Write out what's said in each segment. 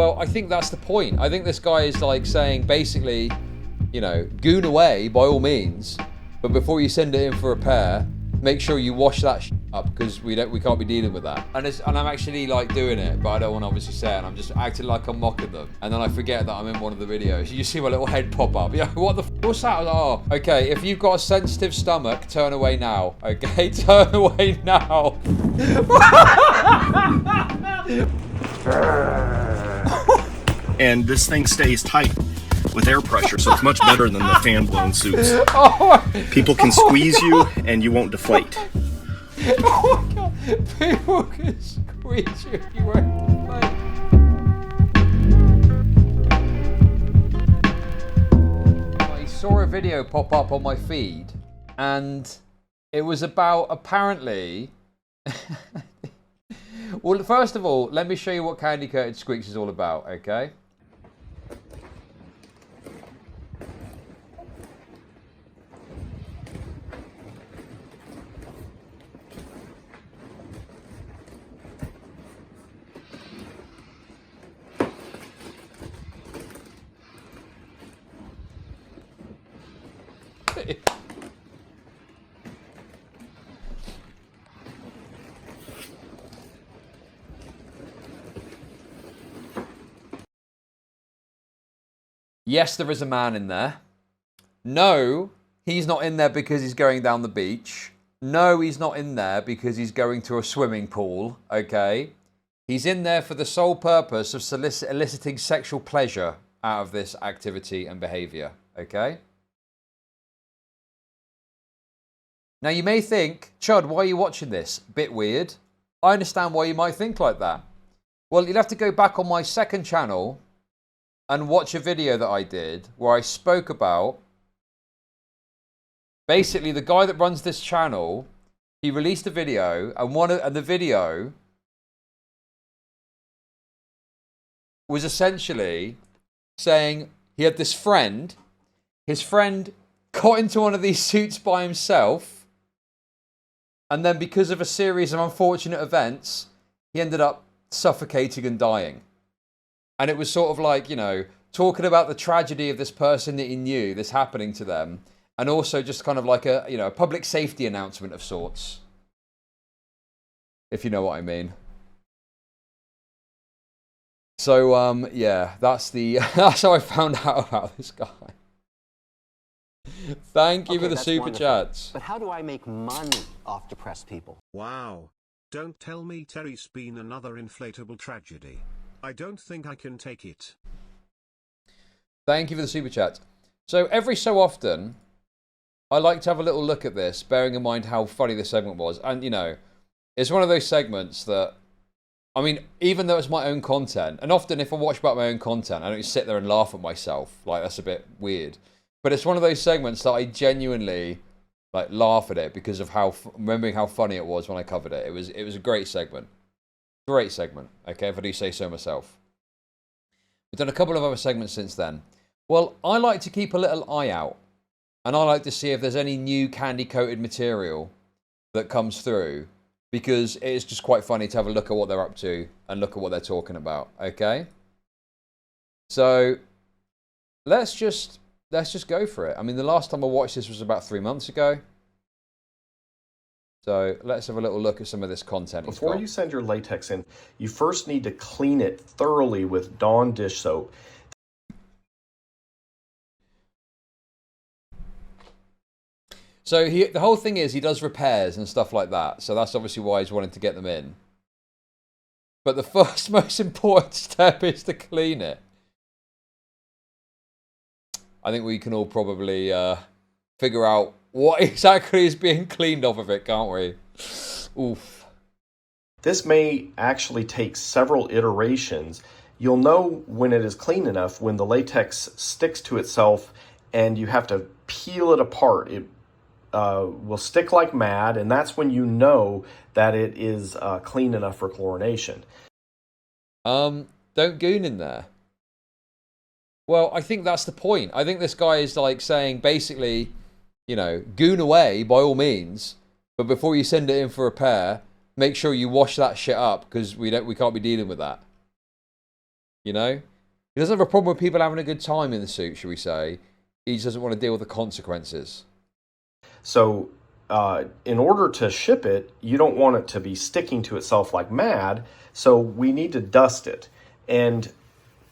Well, I think that's the point. I think this guy is like saying basically, you know, goon away by all means, but before you send it in for repair, make sure you wash that up because we can't be dealing with that. And I'm actually like doing it, but I don't want to obviously say it. And I'm just acting like I'm mocking them, and then I forget that I'm in one of the videos. You see my little head pop up. Yeah, what the what's that? Oh, okay. If you've got a sensitive stomach, turn away now. Okay, turn away now. And this thing stays tight with air pressure, so it's much better than the fan-blown suits. People can squeeze you, and you won't deflate. Oh my god! People can squeeze you, you won't deflate. I saw a video pop up on my feed, and it was about apparently. Well, first of all, let me show you what Candy Coated Squeaks is all about, okay? Yes, there is a man in there. No, he's not in there because he's going down the beach. No, he's not in there because he's going to a swimming pool, okay? He's in there for the sole purpose of eliciting sexual pleasure out of this activity and behavior, okay? Now, you may think, Chud, why are you watching this? Bit weird. I understand why you might think like that. Well, you'll have to go back on my second channel and watch a video that I did where I spoke about basically the guy that runs this channel. He released a video, and the video was essentially saying he had this friend. His friend got into one of these suits by himself, and then because of a series of unfortunate events, he ended up suffocating and dying. And it was sort of like, you know, talking about the tragedy of this person that he knew, this happening to them, and also just kind of like a, you know, a public safety announcement of sorts. If you know what I mean. So, yeah, that's how I found out about this guy. Thank you for the super chats. But how do I make money off depressed people? Wow. Don't tell me Terry's been another inflatable tragedy. I don't think I can take it. Thank you for the super chat. So every so often, I like to have a little look at this, bearing in mind how funny this segment was. And, you know, it's one of those segments that, I mean, even though it's my own content, and often if I watch about my own content, I don't sit there and laugh at myself. Like, that's a bit weird. But it's one of those segments that I genuinely, like, laugh at it because of remembering how funny it was when I covered it. It was a great segment. Great segment, okay, if I do say so myself. We've done a couple of other segments since then. Well, I like to keep a little eye out, and I like to see if there's any new candy-coated material that comes through, because it is just quite funny to have a look at what they're up to and look at what they're talking about, okay? So, let's just go for it. I mean, the last time I watched this was about 3 months ago. So let's have a little look at some of this content. Before you send your latex in, you first need to clean it thoroughly with Dawn dish soap. So the whole thing is he does repairs and stuff like that. So that's obviously why he's wanting to get them in. But the first most important step is to clean it. I think we can all probably figure out what exactly is being cleaned off of it, can't we? Oof. This may actually take several iterations. You'll know when it is clean enough when the latex sticks to itself and you have to peel it apart. It will stick like mad, and that's when you know that it is clean enough for chlorination. Don't goon in there. Well, I think that's the point. I think this guy is like saying basically, you know, goon away by all means, but before you send it in for repair, make sure you wash that shit up because we can't be dealing with that. You know? He doesn't have a problem with people having a good time in the suit, should we say. He just doesn't want to deal with the consequences. So in order to ship it, you don't want it to be sticking to itself like mad. So we need to dust it. And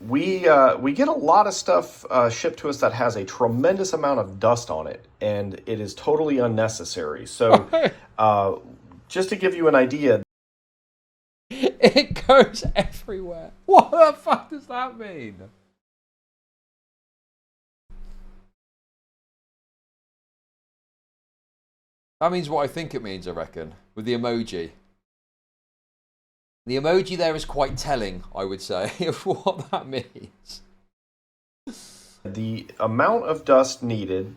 we get a lot of stuff shipped to us that has a tremendous amount of dust on it. And it is totally unnecessary. So just to give you an idea. It goes everywhere. What the fuck does that mean? That means what I think it means, I reckon, with the emoji. The emoji there is quite telling, I would say, of what that means. The amount of dust needed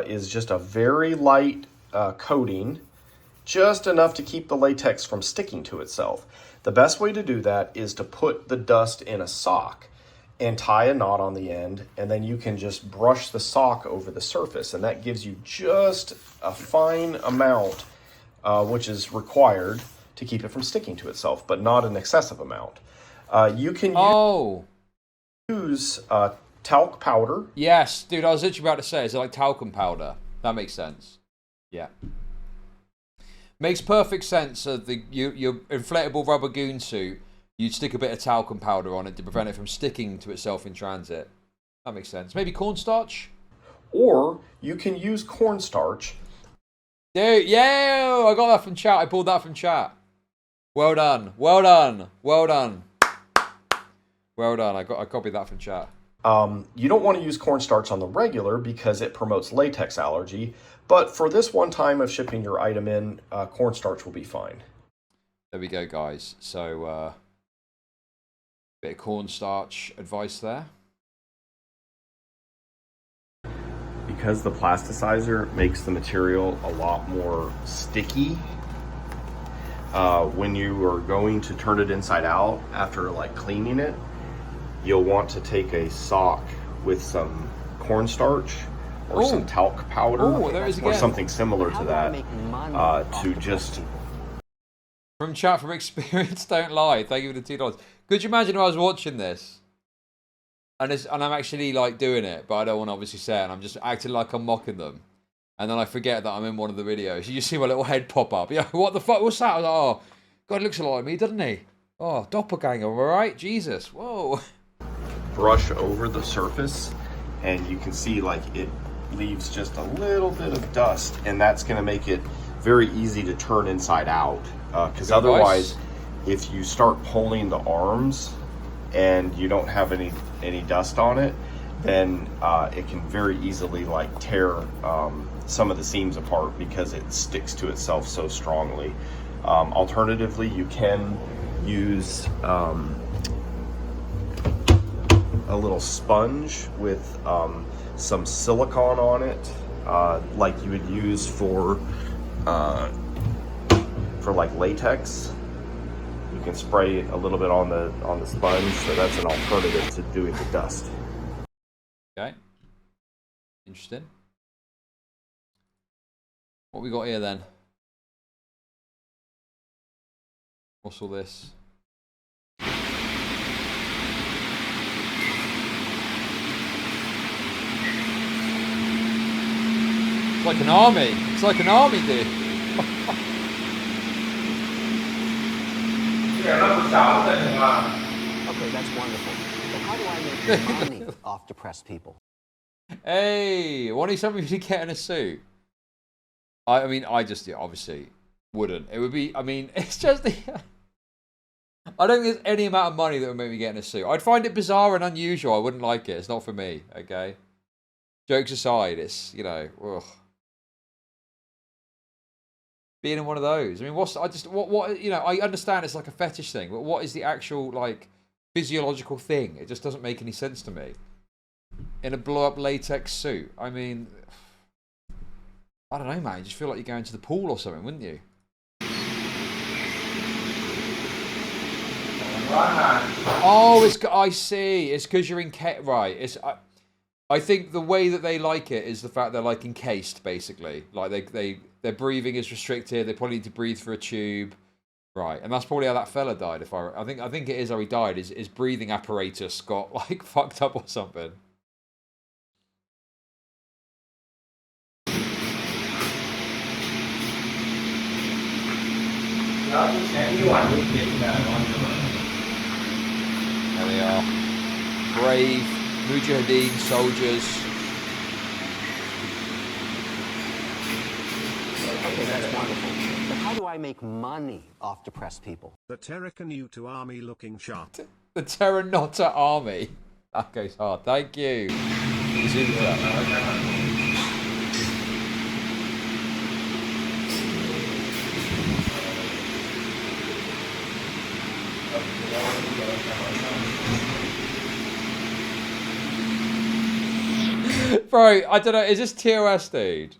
is just a very light coating, just enough to keep the latex from sticking to itself. The best way to do that is to put the dust in a sock and tie a knot on the end, and then you can just brush the sock over the surface, and that gives you just a fine amount, which is required to keep it from sticking to itself, but not an excessive amount. You can use talc powder. Yes, dude, I was literally about to say, is it like talcum powder? That makes sense. Yeah. Makes perfect sense. Your inflatable rubber goon suit, you'd stick a bit of talcum powder on it to prevent it from sticking to itself in transit. That makes sense. Maybe cornstarch? Or you can use cornstarch. Dude, yeah, I got that from chat. I pulled that from chat. Well done. Well done. Well done. Well done. I copied that from chat. You don't want to use cornstarch on the regular because it promotes latex allergy. But for this one time of shipping your item in, cornstarch will be fine. There we go, guys. So, bit of cornstarch advice there. Because the plasticizer makes the material a lot more sticky, when you are going to turn it inside out after like cleaning it, you'll want to take a sock with some cornstarch or some talc powder or something similar to that to just... From chat, from experience, don't lie. Thank you for the $2. Could you imagine if I was watching this and I'm actually like doing it, but I don't want to obviously say it, and I'm just acting like I'm mocking them, and then I forget that I'm in one of the videos. You just see my little head pop up. Yeah, what the fuck? What's that? I was like, oh, God, he looks a lot like me, doesn't he? Oh, doppelganger, all right? Jesus, whoa. Brush over the surface, and you can see like it leaves just a little bit of dust, and that's going to make it very easy to turn inside out. Because otherwise, if you start pulling the arms and you don't have any dust on it, then it can very easily like tear some of the seams apart because it sticks to itself so strongly. Alternatively, you can use a little sponge with some silicone on it, like you would use for like latex. You can spray a little bit on the sponge, so that's an alternative to doing the dust. Okay. Interesting. What we got here then? What's all this? It's like an army. It's like an army, dude. Okay, that's wonderful. But how do I make money off depressed people? Hey, why don't some of you get in a suit? I mean, I just obviously wouldn't. It would be, I mean, it's just I don't think there's any amount of money that would make me get in a suit. I'd find it bizarre and unusual. I wouldn't like it. It's not for me, okay? Jokes aside, it's, you know, ugh. Being in one of those. I mean, what, you know, I understand it's like a fetish thing, but what is the actual, like, physiological thing? It just doesn't make any sense to me. In a blow-up latex suit. I mean, I don't know, man. You just feel like you're going to the pool or something, wouldn't you? Oh, I see. It's because you're right. It's I think the way that they like it is the fact they're like encased, basically. Like their breathing is restricted. They probably need to breathe through a tube. Right, and that's probably how that fella died. If I think it is how he died. His breathing apparatus got like fucked up or something. There they are. Brave Mujahideen soldiers. Okay, that's wonderful. But how do I make money off depressed people? The Terraconuta army looking sharp. The Terranota army. That goes hard. Thank you. Bro, I don't know. Is this TOS, dude?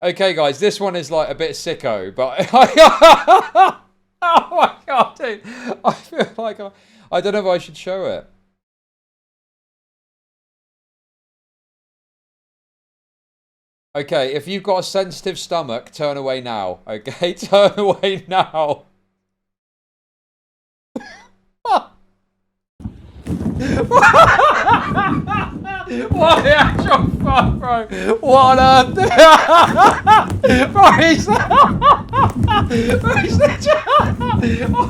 Okay, guys, this one is like a bit sicko, but oh my god, dude! I feel like I don't know if I should show it. Okay, if you've got a sensitive stomach, turn away now. Okay, turn away now. What the actual fuck, bro? What on earth? Bro, he's oh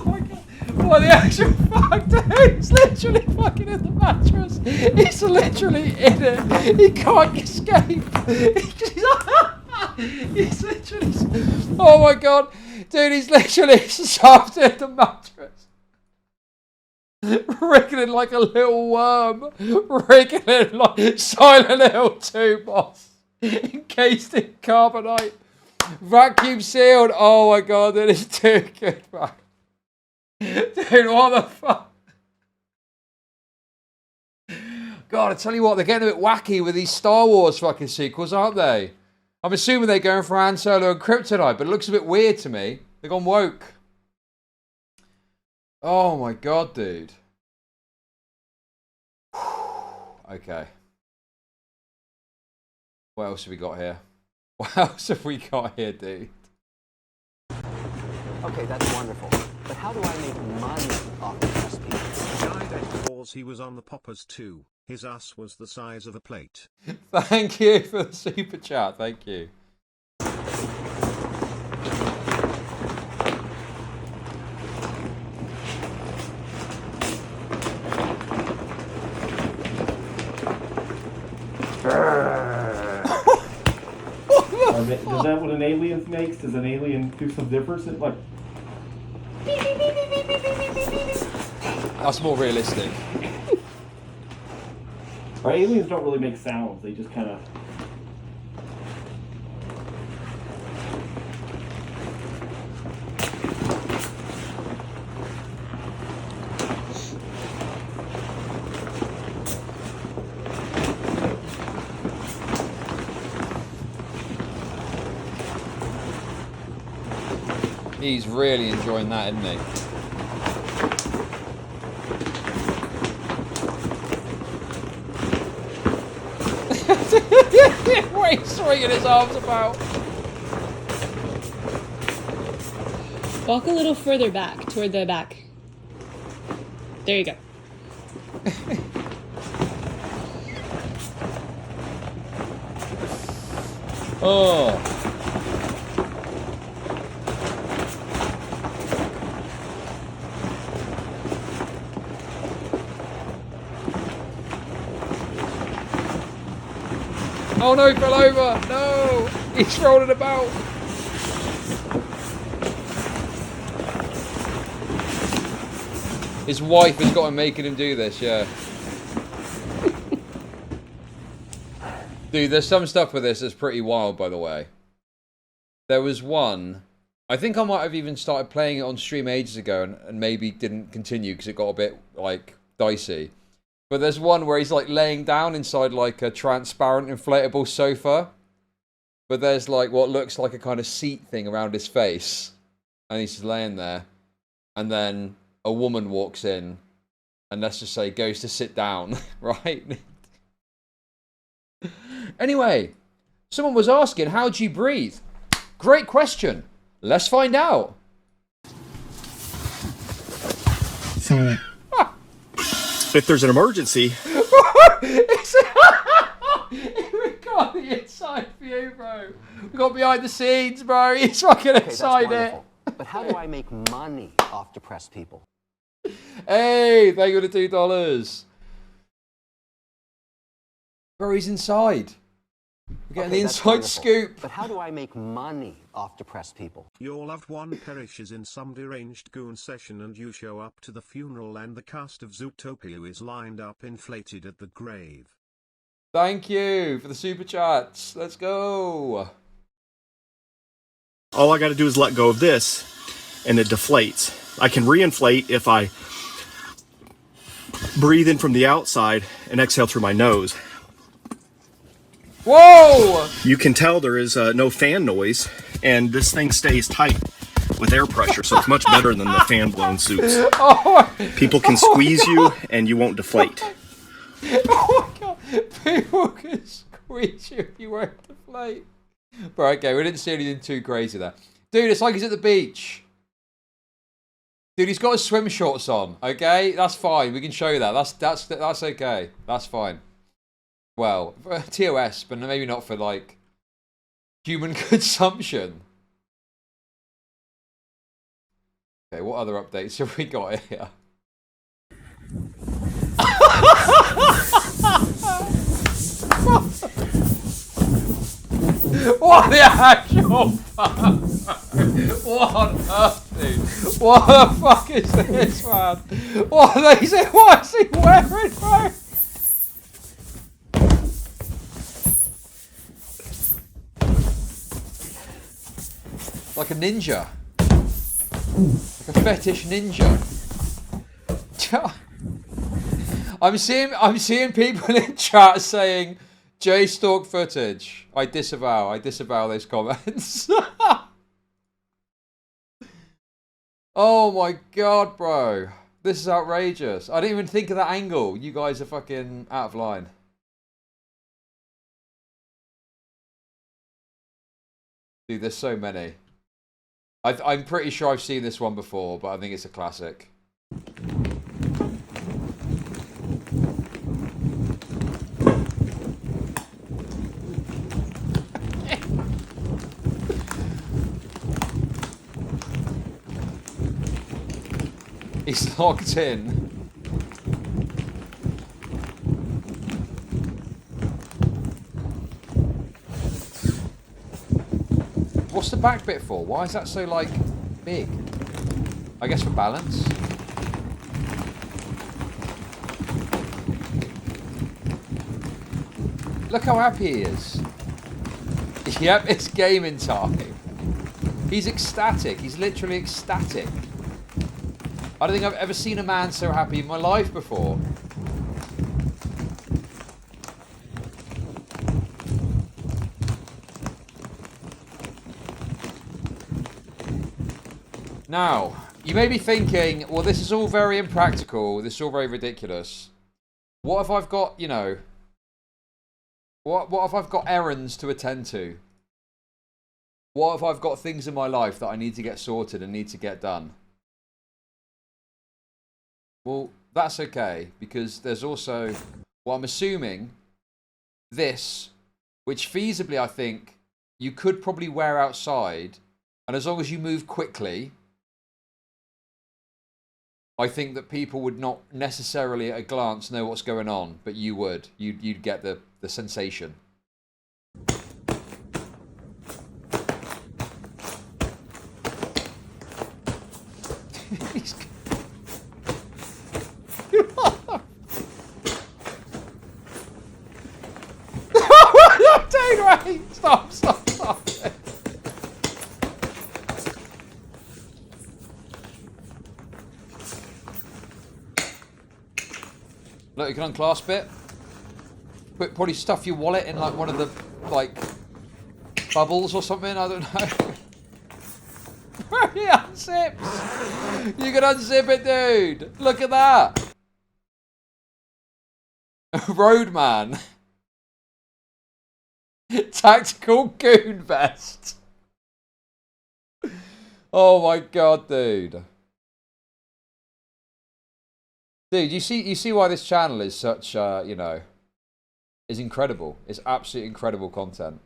my god. What the actual fuck, dude? He's literally fucking in the mattress. He's literally in it. He can't escape. He's literally... Oh my god. Dude, he's literally stuffed in the mattress. Wriggling like a little worm. Wriggling like Silent Hill 2, boss. Encased in carbonite. Vacuum sealed. Oh my god, that is too good, man. Dude, what the fuck? God, I tell you what, they're getting a bit wacky with these Star Wars fucking sequels, aren't they? I'm assuming they're going for Han Solo and Kryptonite, but it looks a bit weird to me. They've gone woke. Oh my god, dude. Okay. What else have we got here? What else have we got here, dude? Okay, that's wonderful. But how do I make money off depressed people? Died at wars, he was on the poppers too. His ass was the size of a plate. Thank you for the super chat. Thank you. Is that what an alien makes? Does an alien do some difference? Like, That's more realistic. our aliens don't really make sounds. They just kind of. He's really enjoying that, isn't he? What he's swinging his arms about. Walk a little further back, toward the back. There you go. Oh. Oh no, he fell over! No! He's rolling about! His wife has got him making him do this, yeah. Dude, there's some stuff with this that's pretty wild, by the way. There was one... I think I might have even started playing it on stream ages ago and maybe didn't continue because it got a bit, like, dicey. But there's one where he's like laying down inside like a transparent inflatable sofa. But there's like what looks like a kind of seat thing around his face. And he's just laying there. And then a woman walks in. And let's just say goes to sit down. Right? Anyway. Someone was asking, how do you breathe? Great question. Let's find out. If there's an emergency. We got the inside view, bro. We got behind the scenes, bro. He's fucking Okay, that's excited. wonderful. But how do I make money off depressed people? Hey, thank you for the $2. Bro, he's inside. We're getting the that's inside wonderful. scoop. But how do I make money off depressed people? Your loved one perishes in some deranged goon session and you show up to the funeral and the cast of Zootopia is lined up inflated at the grave. Thank you for the super chats. Let's go. All I got to do is let go of this, and it deflates. I can reinflate if I breathe in from the outside and exhale through my nose. Whoa! You can tell there is no fan noise, and this thing stays tight with air pressure, so it's much better than the fan-blown suits. Oh, People can squeeze you, and you won't deflate. oh my god. People can squeeze you if you won't deflate. Right, okay, we didn't see anything too crazy there. Dude, it's like he's at the beach. Dude, he's got his swim shorts on, okay? That's fine. We can show you that. That's okay. That's fine. Well, for TOS, but maybe not for, like, human consumption. Okay, what other updates have we got here? What the actual fuck? What on earth, dude? What the fuck is this, man? What is he wearing, bro? Like a ninja. Like a fetish ninja. I'm seeing people in chat saying JStalk footage. I disavow those comments. Oh my god, bro. This is outrageous. I didn't even think of that angle. You guys are fucking out of line. Dude, there's so many. I'm pretty sure I've seen this one before, but I think it's a classic. He's locked in. What's the back bit for? Why is that so, like, big? I guess for balance. Look how happy he is. Yep, it's gaming time. He's ecstatic. He's literally ecstatic. I don't think I've ever seen a man so happy in my life before. Now, you may be thinking, well, this is all very impractical. This is all very ridiculous. What if I've got, you know, what if I've got errands to attend to? What if I've got things in my life that I need to get sorted and need to get done? Well, that's okay, because there's also, well, I'm assuming this, which feasibly I think you could probably wear outside, and as long as you move quickly, I think that people would not necessarily at a glance know what's going on, but you would. You'd get the sensation. Dude, wait! Stop. Look, you can unclasp it. Probably stuff your wallet in like one of the like bubbles or something. I don't know. He unzips. You can unzip it, dude. Look at that. Roadman. Tactical goon vest. Oh my god, dude. Dude, you see why this channel is such, you know, is incredible. It's absolutely incredible content.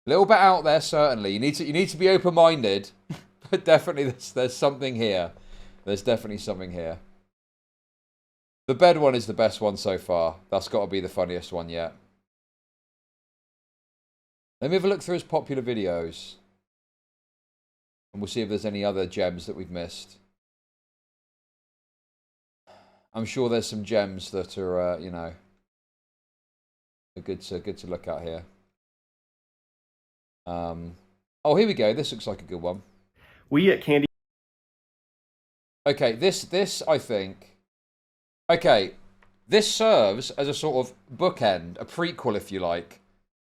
A little bit out there, certainly. You need to be open-minded, but definitely there's something here. There's definitely something here. The bed one is the best one so far. That's got to be the funniest one yet. Let me have a look through his popular videos. And we'll see if there's any other gems that we've missed. I'm sure there's some gems that are, you know, are good to look at here. Oh, here we go. This looks like a good one. We at Candy... Okay, this I think... Okay, this serves as a sort of bookend, a prequel, if you like,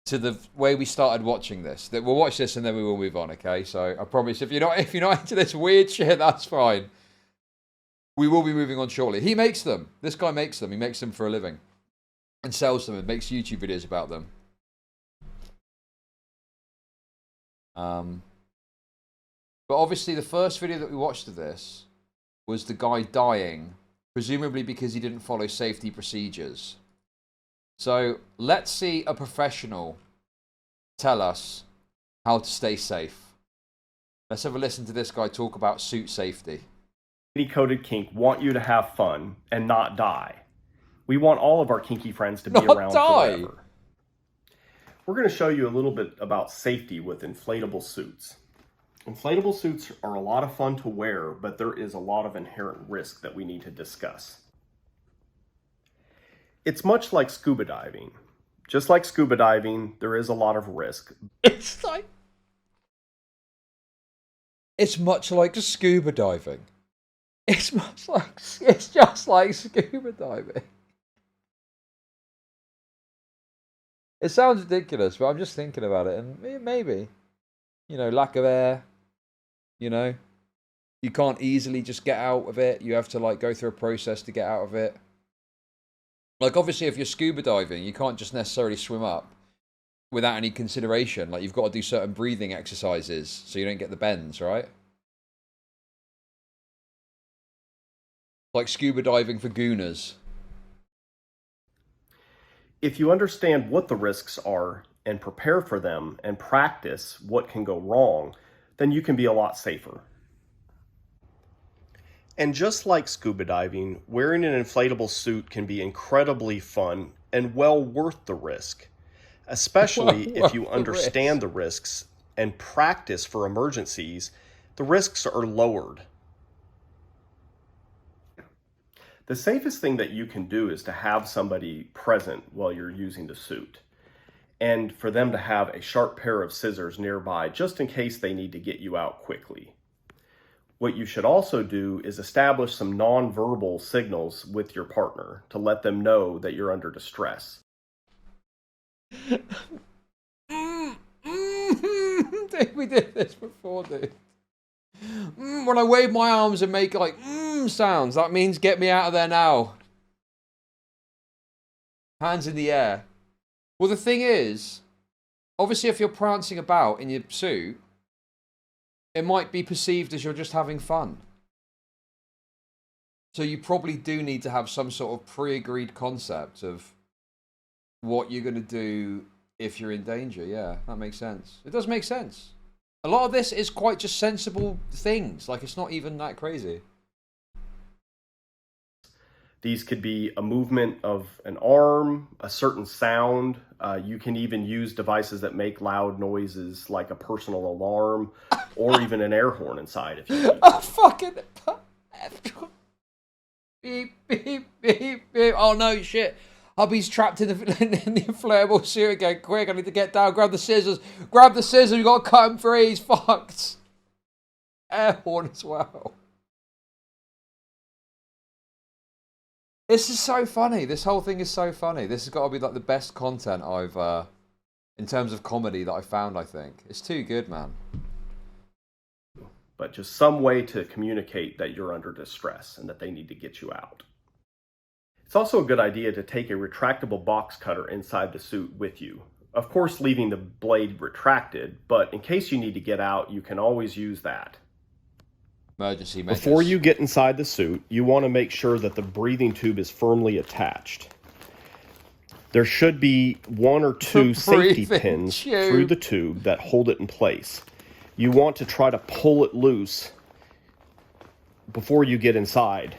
to the way we started watching this. That we'll watch this and then we will move on. Okay, so I promise if you're not into this weird shit, that's fine. We will be moving on shortly. He makes them. This guy makes them. He makes them for a living, and sells them and makes YouTube videos about them. But obviously, the first video that we watched of this was the guy dying, presumably because he didn't follow safety procedures. So let's see a professional tell us how to stay safe. Let's have a listen to this guy talk about suit safety. Coded Kink want you to have fun and not die. We want all of our kinky friends to be Not around die. forever. We're going to show you a little bit about safety with inflatable suits. Inflatable suits are a lot of fun to wear, but there is a lot of inherent risk that we need to discuss. It's much like scuba diving. Just like scuba diving, there is a lot of risk. It's much like scuba diving. It's just like scuba diving. It sounds ridiculous, but I'm just thinking about it, and maybe, you know, lack of air, you know, you can't easily just get out of it. You have to like go through a process to get out of it. Like obviously, if you're scuba diving, you can't just necessarily swim up without any consideration. Like you've got to do certain breathing exercises so you don't get the bends, right? Like scuba diving for gooners. If you understand what the risks are and prepare for them and practice what can go wrong, then you can be a lot safer. And just like scuba diving, wearing an inflatable suit can be incredibly fun and well worth the risk, especially if you understand the risks and practice for emergencies. The risks are lowered. The safest thing that you can do is to have somebody present while you're using the suit, and for them to have a sharp pair of scissors nearby just in case they need to get you out quickly. What you should also do is establish some non-verbal signals with your partner to let them know that you're under distress. Dude, we did this before, dude. When I wave my arms and make like sounds, that means get me out of there now. Hands in the air. Well, the thing is, obviously if you're prancing about in your suit, it might be perceived as you're just having fun. So you probably do need to have some sort of pre-agreed concept of what you're going to do if you're in danger. Yeah, that makes sense. It does make sense. A lot of this is quite just sensible things. Like, it's not even that crazy. These could be a movement of an arm, a certain sound. You can even use devices that make loud noises like a personal alarm or even an air horn inside if you need. Oh, fucking... Beep, beep, beep, beep. Oh, no, shit. Hubby's trapped in the inflatable suit again. Quick, I need to get down. Grab the scissors. Grab the scissors. We've got to cut him free. He's fucked. Air horn as well. This is so funny. This whole thing is so funny. This has got to be like the best content I've, in terms of comedy that I found, I think. It's too good, man. But just some way to communicate that you're under distress and that they need to get you out. It's also a good idea to take a retractable box cutter inside the suit with you. Of course, leaving the blade retracted, but in case you need to get out, you can always use that. Emergency measures. Before you get inside the suit, you want to make sure that the breathing tube is firmly attached. There should be 1 or 2 safety pins through the tube that hold it in place. You want to try to pull it loose before you get inside.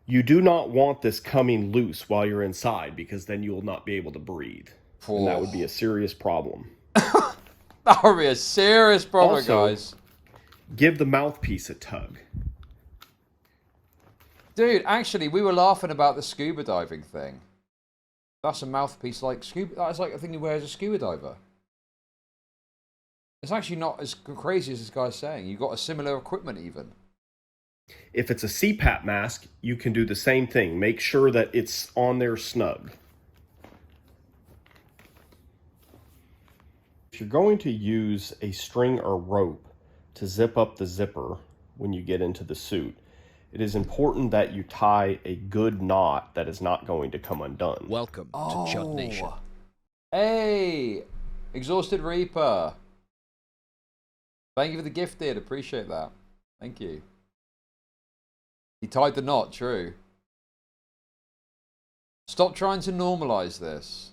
You do not want this coming loose while you're inside, because then you will not be able to breathe. And that would be a serious problem. That would be a serious problem, also, guys. Give the mouthpiece a tug. Dude, actually, we were laughing about the scuba diving thing. That's a mouthpiece like scuba. That's like a thing you wear as a scuba diver. It's actually not as crazy as this guy's saying. You've got a similar equipment even. If it's a CPAP mask, you can do the same thing. Make sure that it's on there snug. If you're going to use a string or rope to zip up the zipper when you get into the suit, it is important that you tie a good knot that is not going to come undone. Welcome to Chud Nation. Hey, Exhausted Reaper. Thank you for the gifted. Appreciate that. Thank you. He tied the knot, true. Stop trying to normalize this.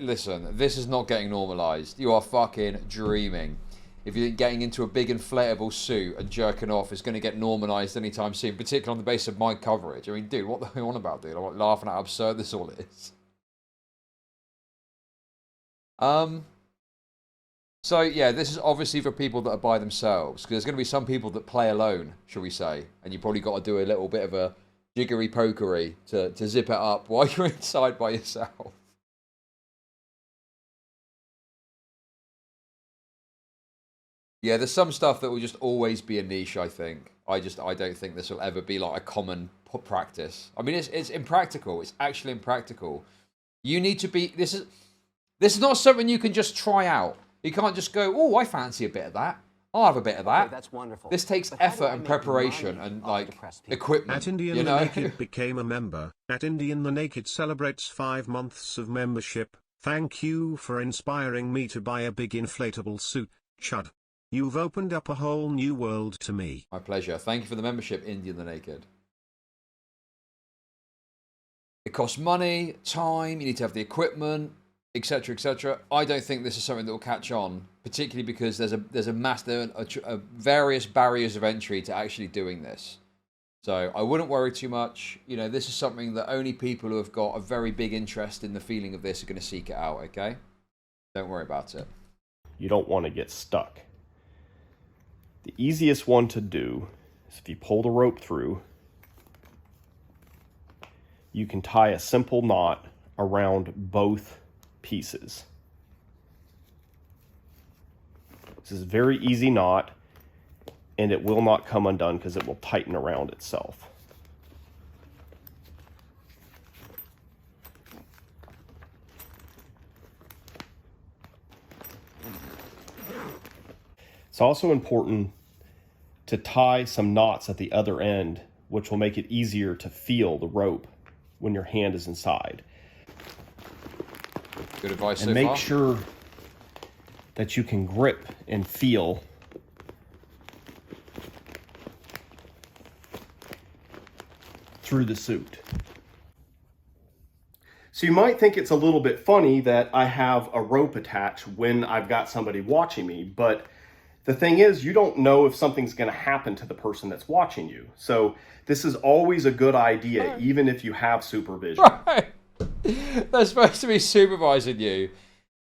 Listen, this is not getting normalized. You are fucking dreaming. If you're getting into a big inflatable suit and jerking off, it's going to get normalized anytime soon, particularly on the basis of my coverage. I mean, dude, what the hell are you on about, dude? I'm like laughing at how absurd this all is. So, yeah, this is obviously for people that are by themselves, because there's going to be some people that play alone, shall we say, and you probably got to do a little bit of a jiggery-pokery to zip it up while you're inside by yourself. Yeah, there's some stuff that will just always be a niche, I think. I don't think this will ever be like a common practice. I mean, it's impractical. It's actually impractical. You need to be... This is not something you can just try out. You can't just go, oh, I fancy a bit of that. I'll have a bit of that. Okay, that's wonderful. This takes effort and preparation and, like, equipment. At Indian you the know? Naked became a member. At Indian the Naked celebrates 5 months of membership. Thank you for inspiring me to buy a big inflatable suit, Chud. You've opened up a whole new world to me. My pleasure. Thank you for the membership, Indian the Naked. It costs money, time, you need to have the equipment, etc., etc. I don't think this is something that will catch on, particularly because there are various barriers of entry to actually doing this. So I wouldn't worry too much. You know, this is something that only people who have got a very big interest in the feeling of this are going to seek it out, okay? Don't worry about it. You don't want to get stuck. The easiest one to do is if you pull the rope through, you can tie a simple knot around both pieces. This is a very easy knot, and it will not come undone because it will tighten around itself. It's also important to tie some knots at the other end, which will make it easier to feel the rope when your hand is inside. Good advice and so make far. sure that you can grip and feel through the suit. So you might think it's a little bit funny that I have a rope attached when I've got somebody watching me, but the thing is, you don't know if something's going to happen to the person that's watching you. So this is always a good idea, even if you have supervision. Right. They're supposed to be supervising you,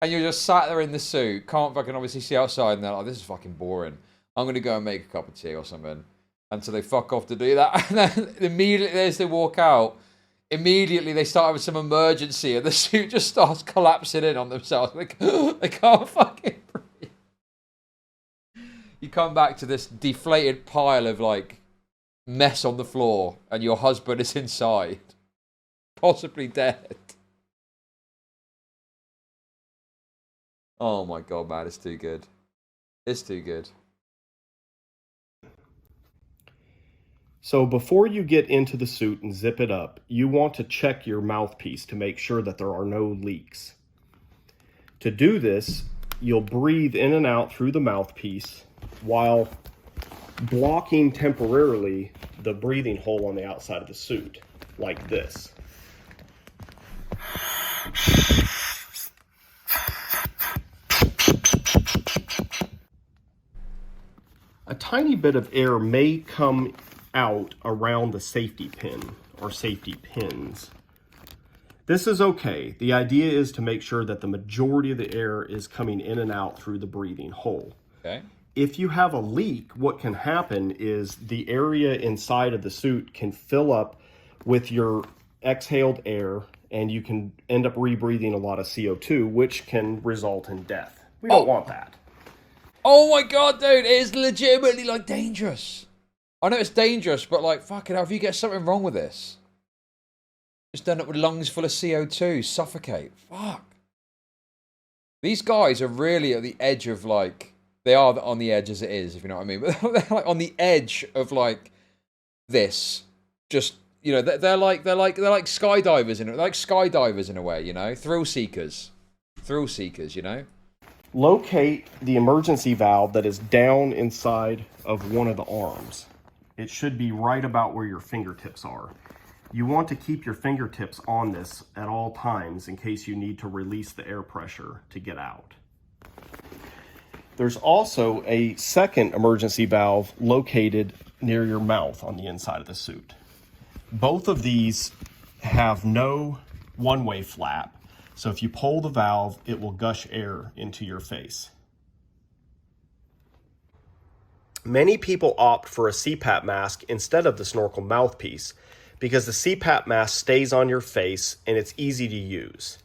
and you're just sat there in the suit, can't fucking obviously see outside, and they're like, this is fucking boring. I'm going to go and make a cup of tea or something. And so they fuck off to do that, and then immediately as they walk out, immediately they start having some emergency, and the suit just starts collapsing in on themselves. They can't fucking breathe. You come back to this deflated pile of, like, mess on the floor, and your husband is inside. Possibly dead. Oh my god, man, it's too good. It's too good. So before you get into the suit and zip it up, you want to check your mouthpiece to make sure that there are no leaks. To do this, you'll breathe in and out through the mouthpiece while blocking temporarily the breathing hole on the outside of the suit, like this. A tiny bit of air may come out around the safety pin or safety pins. This is okay. The idea is to make sure that the majority of the air is coming in and out through the breathing hole. Okay. If you have a leak, what can happen is the area inside of the suit can fill up with your exhaled air, and you can end up rebreathing a lot of CO2, which can result in death. We don't want that. Oh my god, dude, it is legitimately, like, dangerous. I know it's dangerous, but, like, fucking hell, if you get something wrong with this, just end up with lungs full of CO2, suffocate. Fuck. These guys are really at the edge of, like, they are on the edge as it is, if you know what I mean. But they're, like, on the edge of, like, this. Just, you know, they're like skydivers in a way, you know? Thrill seekers, you know? Locate the emergency valve that is down inside of one of the arms. It should be right about where your fingertips are. You want to keep your fingertips on this at all times in case you need to release the air pressure to get out. There's also a second emergency valve located near your mouth on the inside of the suit. Both of these have no one-way flap, so if you pull the valve, it will gush air into your face. Many people opt for a CPAP mask instead of the snorkel mouthpiece because the CPAP mask stays on your face and it's easy to use.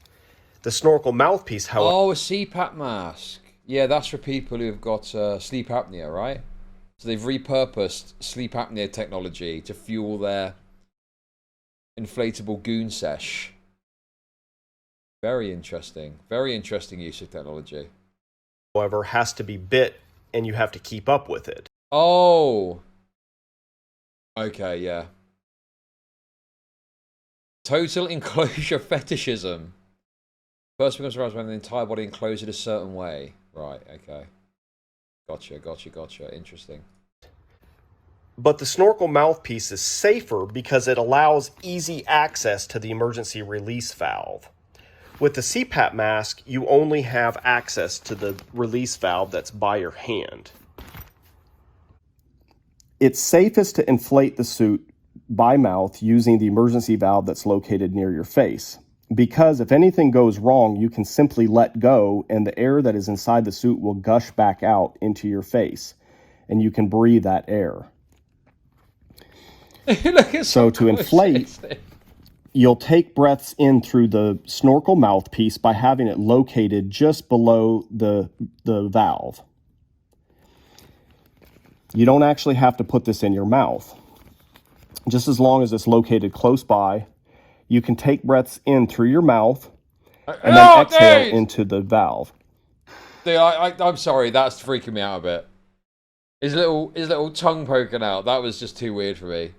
The snorkel mouthpiece, however... Oh, a CPAP mask. Yeah, that's for people who've got sleep apnea, right? So they've repurposed sleep apnea technology to fuel their inflatable goon sesh. Very interesting. Very interesting use of technology. However, has to be bit and you have to keep up with it. Oh. Okay, yeah. Total enclosure fetishism. First becomes aroused when the entire body enclosed in a certain way. Right, okay. Gotcha. Interesting. But the snorkel mouthpiece is safer because it allows easy access to the emergency release valve. With the CPAP mask, you only have access to the release valve that's by your hand. It's safest to inflate the suit by mouth using the emergency valve that's located near your face. Because if anything goes wrong, you can simply let go and the air that is inside the suit will gush back out into your face and you can breathe that air. So to inflate, you'll take breaths in through the snorkel mouthpiece by having it located just below the valve. You don't actually have to put this in your mouth. Just as long as it's located close by, you can take breaths in through your mouth and then exhale into the valve. Dude, I'm sorry, that's freaking me out a bit. His little tongue poking out, that was just too weird for me.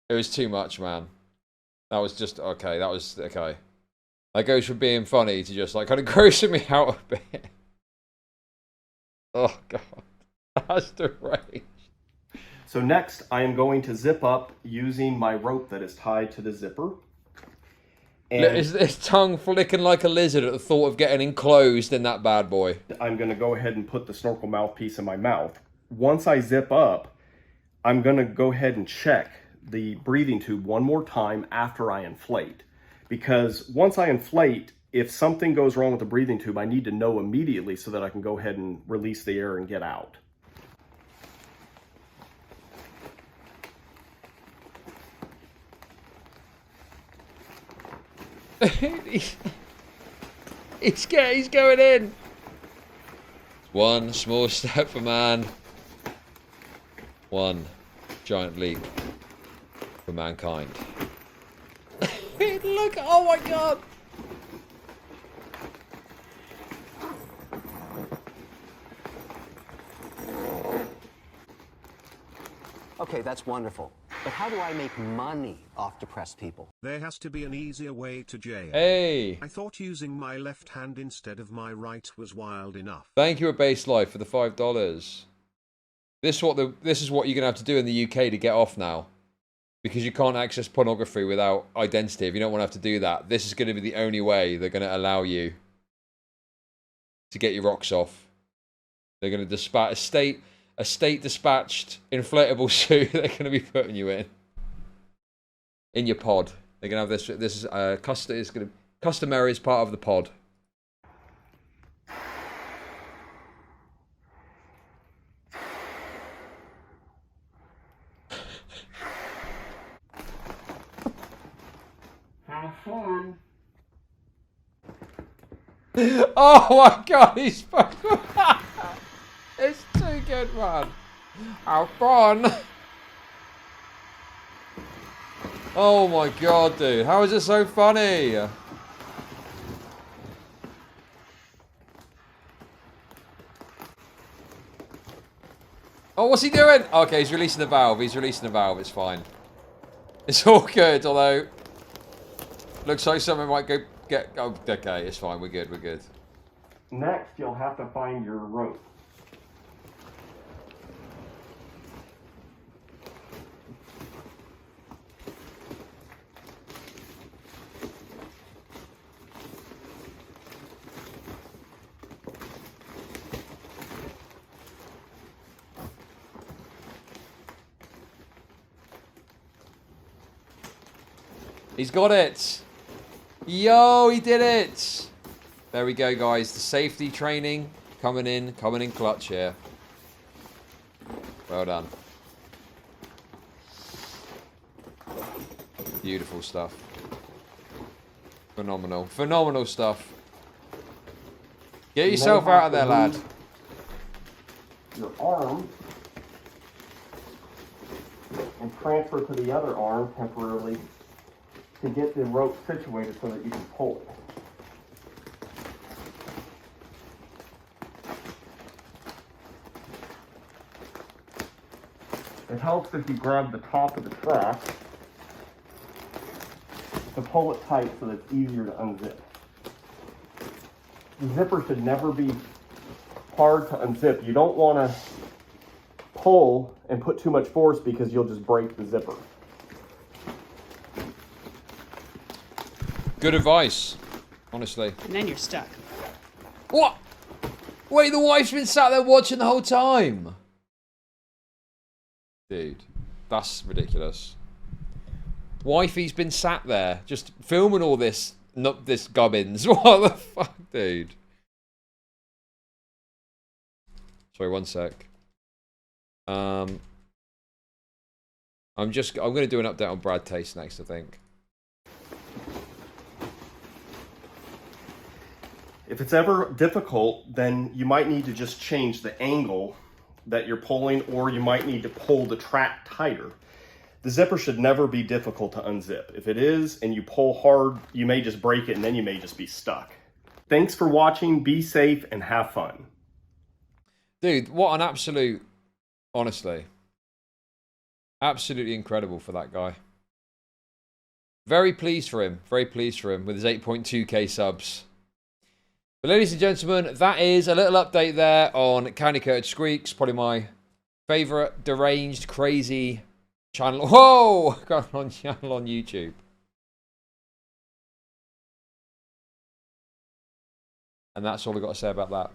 It was too much, man. That was just, okay, okay. That goes from being funny to just, like, kind of grossing me out a bit. Oh, God. That's deranged. So next, I am going to zip up using my rope that is tied to the zipper. And his tongue flicking like a lizard at the thought of getting enclosed in that bad boy. I'm going to go ahead and put the snorkel mouthpiece in my mouth. Once I zip up, I'm going to go ahead and check the breathing tube one more time after I inflate. Because once I inflate, if something goes wrong with the breathing tube, I need to know immediately so that I can go ahead and release the air and get out. He's going in. One small step for man. One giant leap for mankind. Look, oh my God. Okay, that's wonderful. But how do I make money off depressed people? There has to be an easier way to jail. Hey. I thought using my left hand instead of my right was wild enough. Thank you, A Base Life, for the $5. This is what you're gonna have to do in the UK to get off now, because you can't access pornography without identity. If you don't want to have to do that, this is going to be the only way they're going to allow you to get your rocks off. They're going to dispatch a state dispatched inflatable suit. They're going to be putting you in your pod. They're going to have this. This is customary as part of the pod. Oh my god, he's it's too good, man. How fun. Oh my god, dude. How is it so funny? Oh, what's he doing? Okay, he's releasing the valve. He's releasing the valve. It's fine. It's all good, although looks like someone might go get. Oh, okay, it's fine. We're good. We're good. Next, you'll have to find your rope. He's got it. Yo, he did it. There we go, guys. The safety training coming in clutch here. Well done. Beautiful stuff. Phenomenal. Phenomenal stuff. Get yourself out of there, lad. Your arm and transfer to the other arm temporarily to get the rope situated so that you can pull it. It helps if you grab the top of the track to pull it tight so that it's easier to unzip. The zipper should never be hard to unzip. You don't want to pull and put too much force because you'll just break the zipper. Good advice, honestly. And then you're stuck. What? Wait, the wife's been sat there watching the whole time. Dude, that's ridiculous. Wifey's been sat there just filming all this, not this gubbins. What the fuck, dude? Sorry, one sec. I'm going to do an update on Brad Taste next, I think. If it's ever difficult, then you might need to just change the angle that you're pulling, or you might need to pull the track tighter. The zipper should never be difficult to unzip. If it is and you pull hard, you may just break it and then you may just be stuck. Thanks for watching, be safe, and have fun. Dude, what an absolute, honestly, absolutely incredible for that guy. Very pleased for him with his 8.2k subs. But ladies and gentlemen, that is a little update there on Candy Coated Squeaks, probably my favourite deranged, crazy channel. Whoa! Channel on YouTube. And that's all I've got to say about that.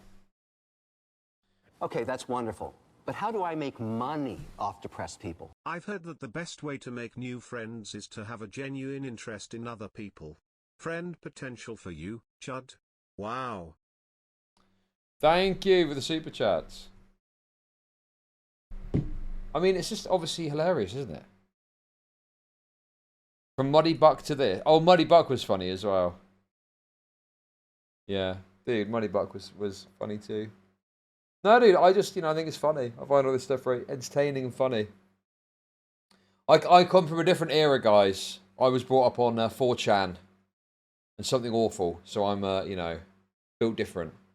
Okay, that's wonderful. But how do I make money off depressed people? I've heard that the best way to make new friends is to have a genuine interest in other people. Friend potential for you, Chud. Wow. Thank you for the super chats. I mean, it's just obviously hilarious, isn't it? From Muddy Buck to this. Oh, Muddy Buck was funny as well. Yeah, dude, Muddy Buck was funny too. No, dude, I just, I think it's funny. I find all this stuff very entertaining and funny. I come from a different era, guys. I was brought up on 4chan and something awful, so I'm, built different.